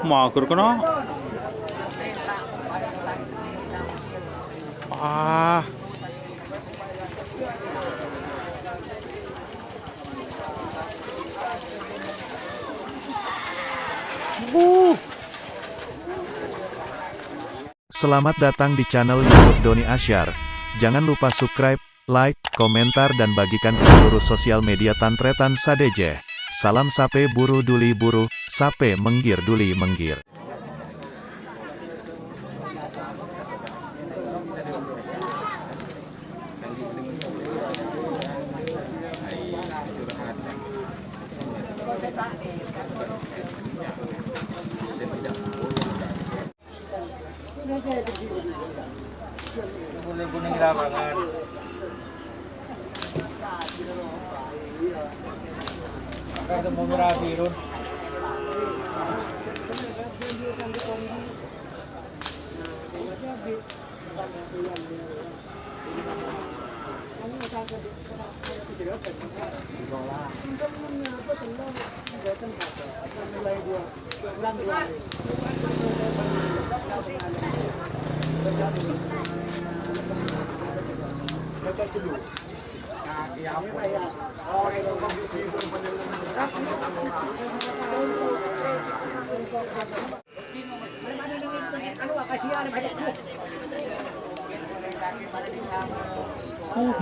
Mager kena. Ah. Selamat datang di channel YouTube Doni Asyar. Jangan lupa subscribe, like, komentar dan bagikan ke seluruh sosial media Tantretan Sadeje. Salam sape buru duli buru, sape menggir duli menggir. Kuning lapangan. Ada mau merah biru.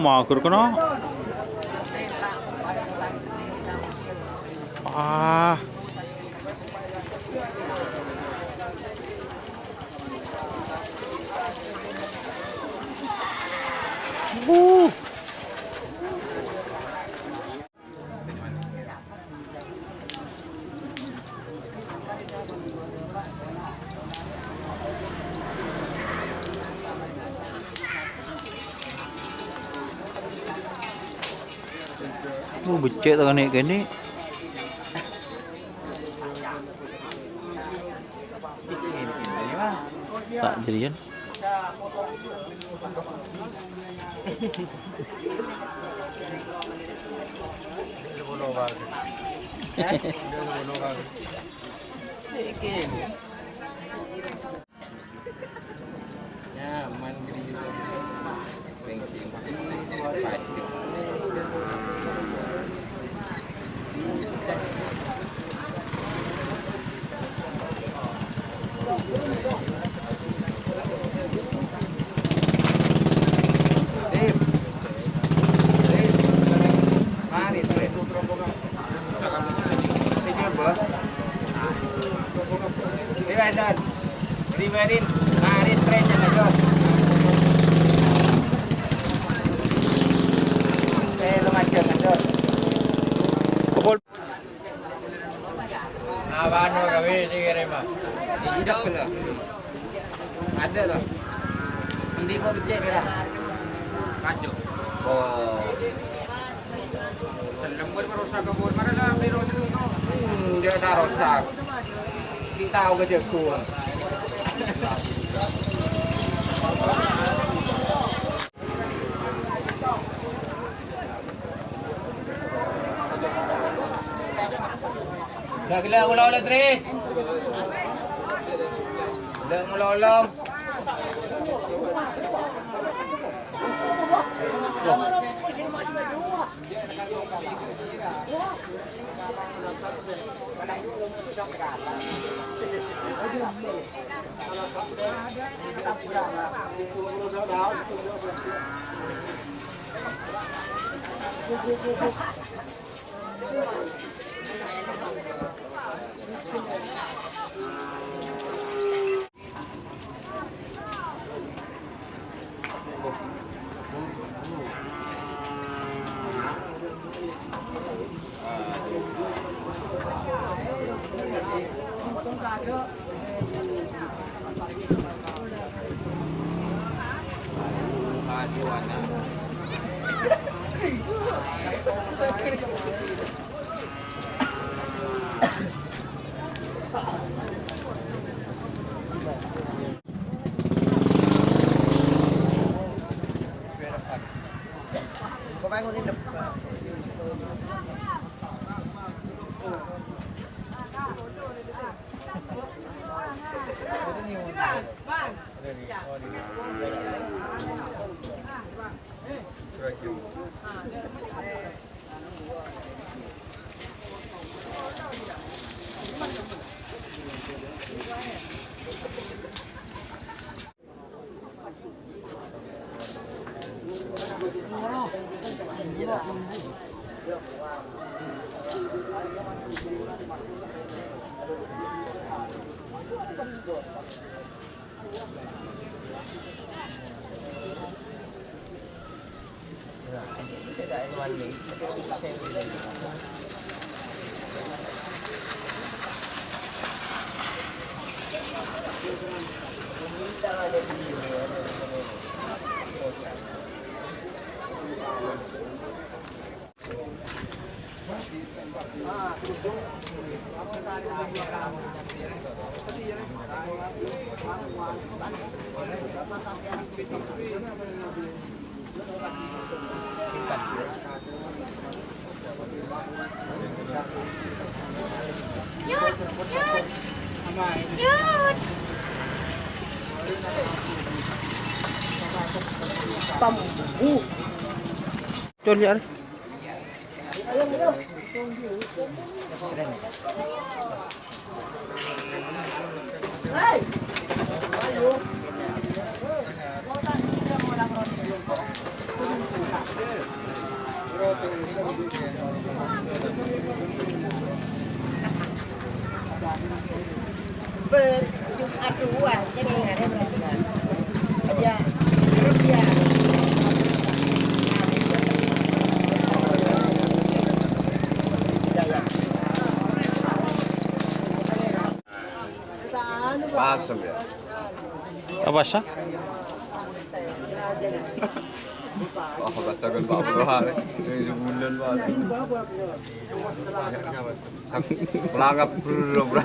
Mager kena. Ah. Becek tak naik ke ni. Tak jadian. Riverin, marin trennya aja. Lemajang aja. Pukul. Awan kami dikirim mah. Tidak benar. Ada loh. Ini kok becek ya? Kacau. Oh. Lembur merusak kebun mana lah beli roti itu. Dia dah rosak. Kita tahu kerja kuat. Dah gila ulang-ulang Tris. Dah ulang-ulang. Chôn vậy đi. Berjuang jadi ada ya rupiah Pasam ya. Apa sih? Oh, katakan bapak hari ini bulan baru. Pelangap berapa?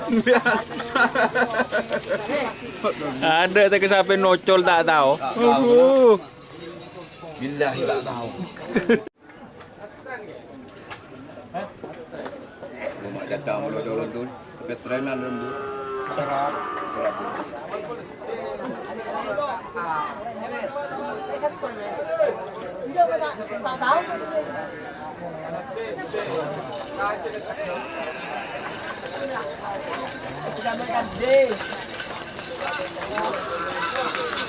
Ada tapi sampai nocol tak tahu. Billahi tak tahu. Mak datang mula jalan tu, veteran dulu. tak tahu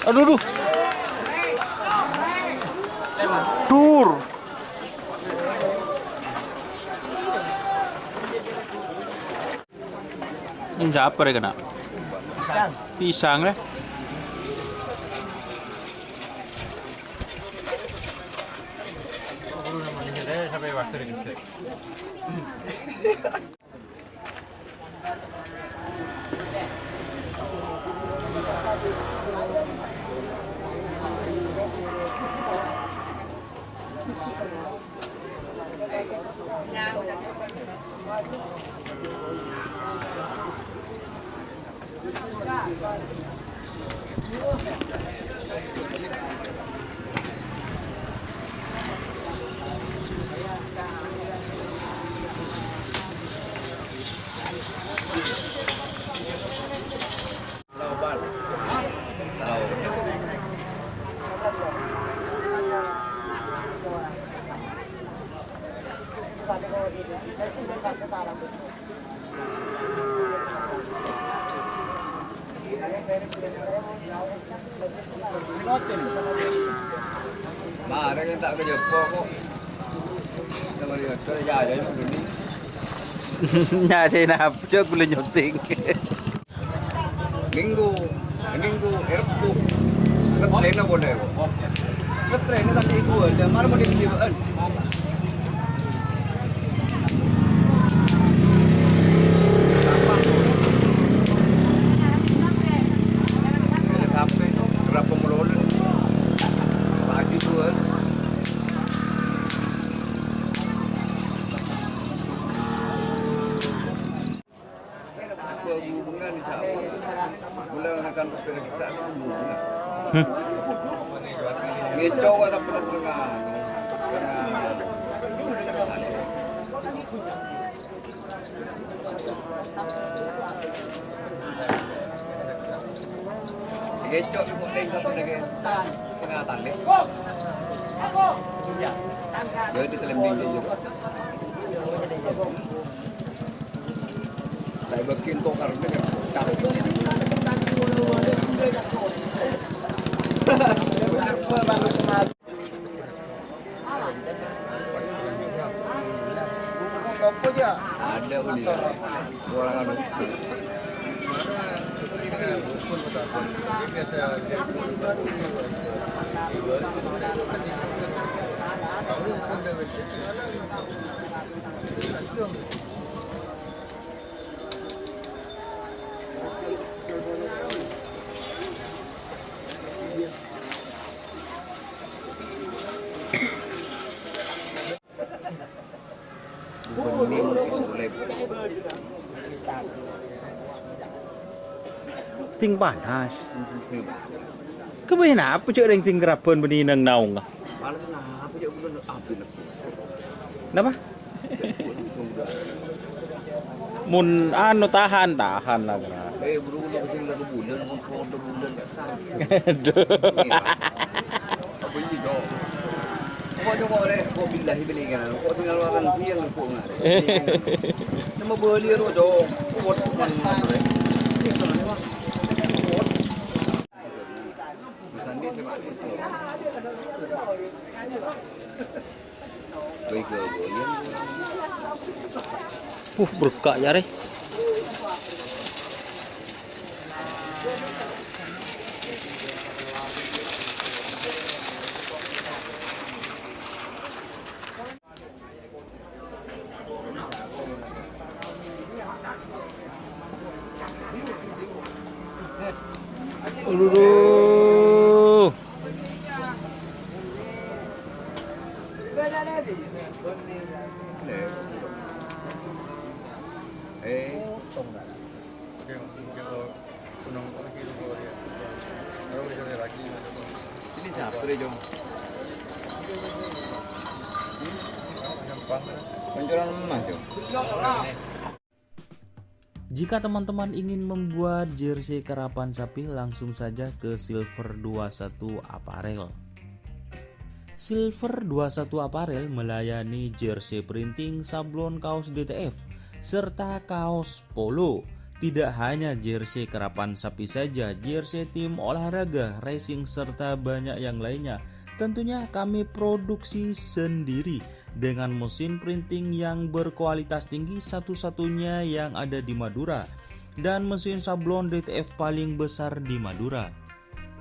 Aduh, aduh. Dur. Ini siapa ya kena? pisang Pisang deh. Mà nó tak kerja apa kok. Nama dia kerja aja itu ni. Nhà nào trước lên nhột tiền. Minggu Erpu. Ngetrain na boleh kok. Ngetrain na tak itu aja. Mana mau dibelikan? Sampai berapa melolen? Pagi tuan. Hubungan di sana. Bulan akan berperiksa hubungan. Ngecau ada perasaan. Ngecau ibu lain satu lagi. Tengah tali. Dia di telembing dia juga. Saya bikin tokar dengan ada boleh orang anu Ting panas. Kebenapa cek ring ting kerapan beni nang naung. Panas nah, apa je belum api nak. Kenapa? Mun anu tahan lah kan. Buru-buru tinggal bulan, mau bulan kat sana. Apa ini dok? Kau jengok leh, kau billahi belikan. Kau tinggal orang tiang kau ngar. Nama beli ro dong. Kau buat mana leh? Sandi sebab itu. Baik ke boleh. Berkak ya re. Aduh. Ini siapa deh jom? Pancuran emas jom. Jika teman-teman ingin membuat jersey karapan sapi, langsung saja ke Silver 21 Apparel. Silver 21 Apparel melayani jersey printing, sablon kaos DTF, serta kaos polo. Tidak hanya jersey karapan sapi saja, jersey tim olahraga, racing, serta banyak yang lainnya. Tentunya kami produksi sendiri dengan mesin printing yang berkualitas tinggi, satu-satunya yang ada di Madura, dan mesin sablon DTF paling besar di Madura.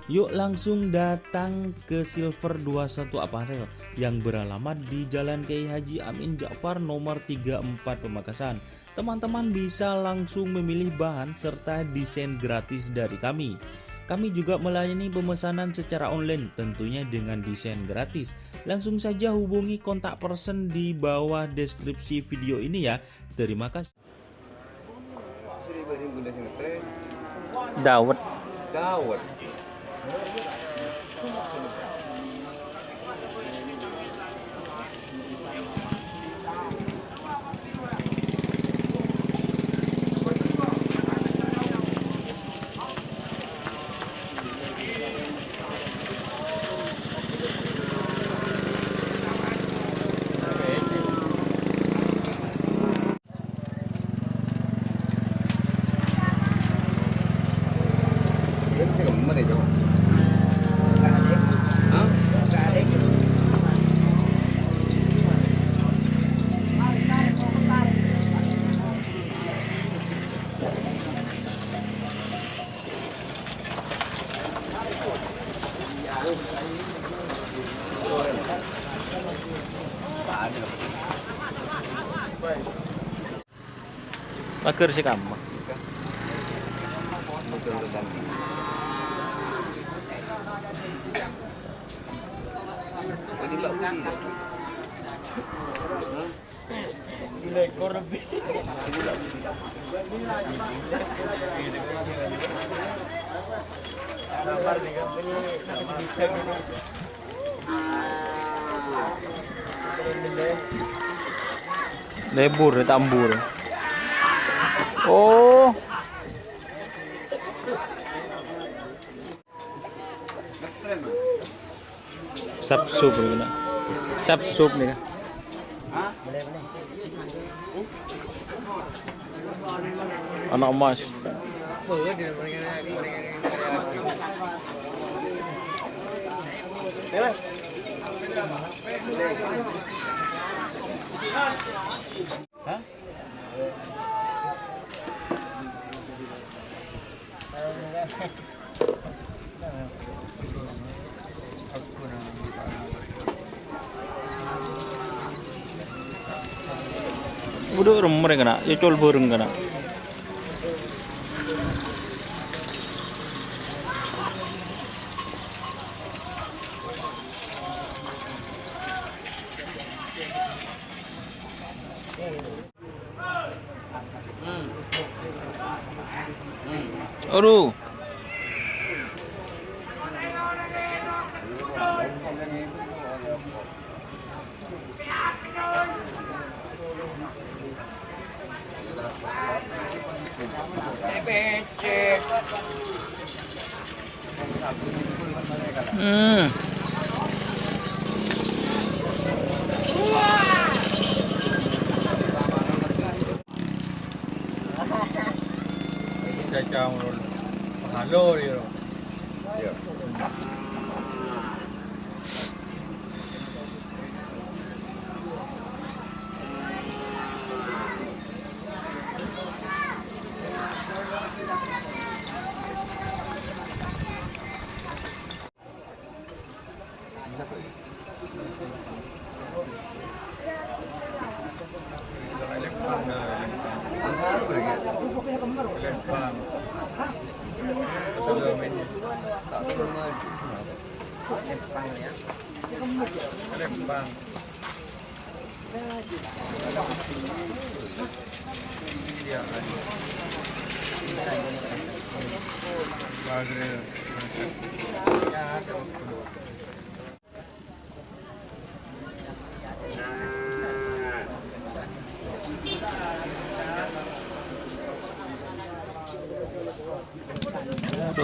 Yuk langsung datang ke Silver 21 Apparel yang beralamat di Jalan Kiai Haji Amin Ja'far nomor 34 Pamekasan. Teman-teman bisa langsung memilih bahan serta desain gratis dari kami. Kami juga melayani pemesanan secara online, tentunya dengan desain gratis. Langsung saja hubungi kontak person di bawah deskripsi video ini ya. Terima kasih. Dawet. Dawet. Mana jom? Mager sih kamu. Lekor lebih. Sabar nih kan Lebur, tambur. Oh. Sap sup ni kan. Sap sup ni kan. Anak emas. Buduk rumah kena, col boreng kena. Aduh. Cacang halo dia.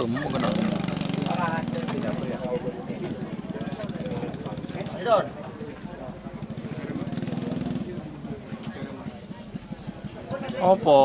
Mau kena. Apa?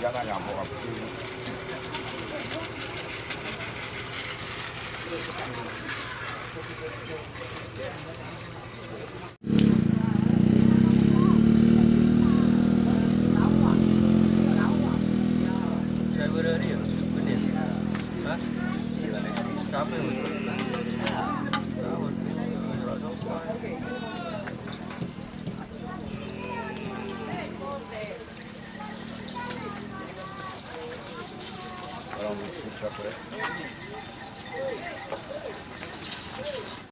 Jangan ngambek. Orang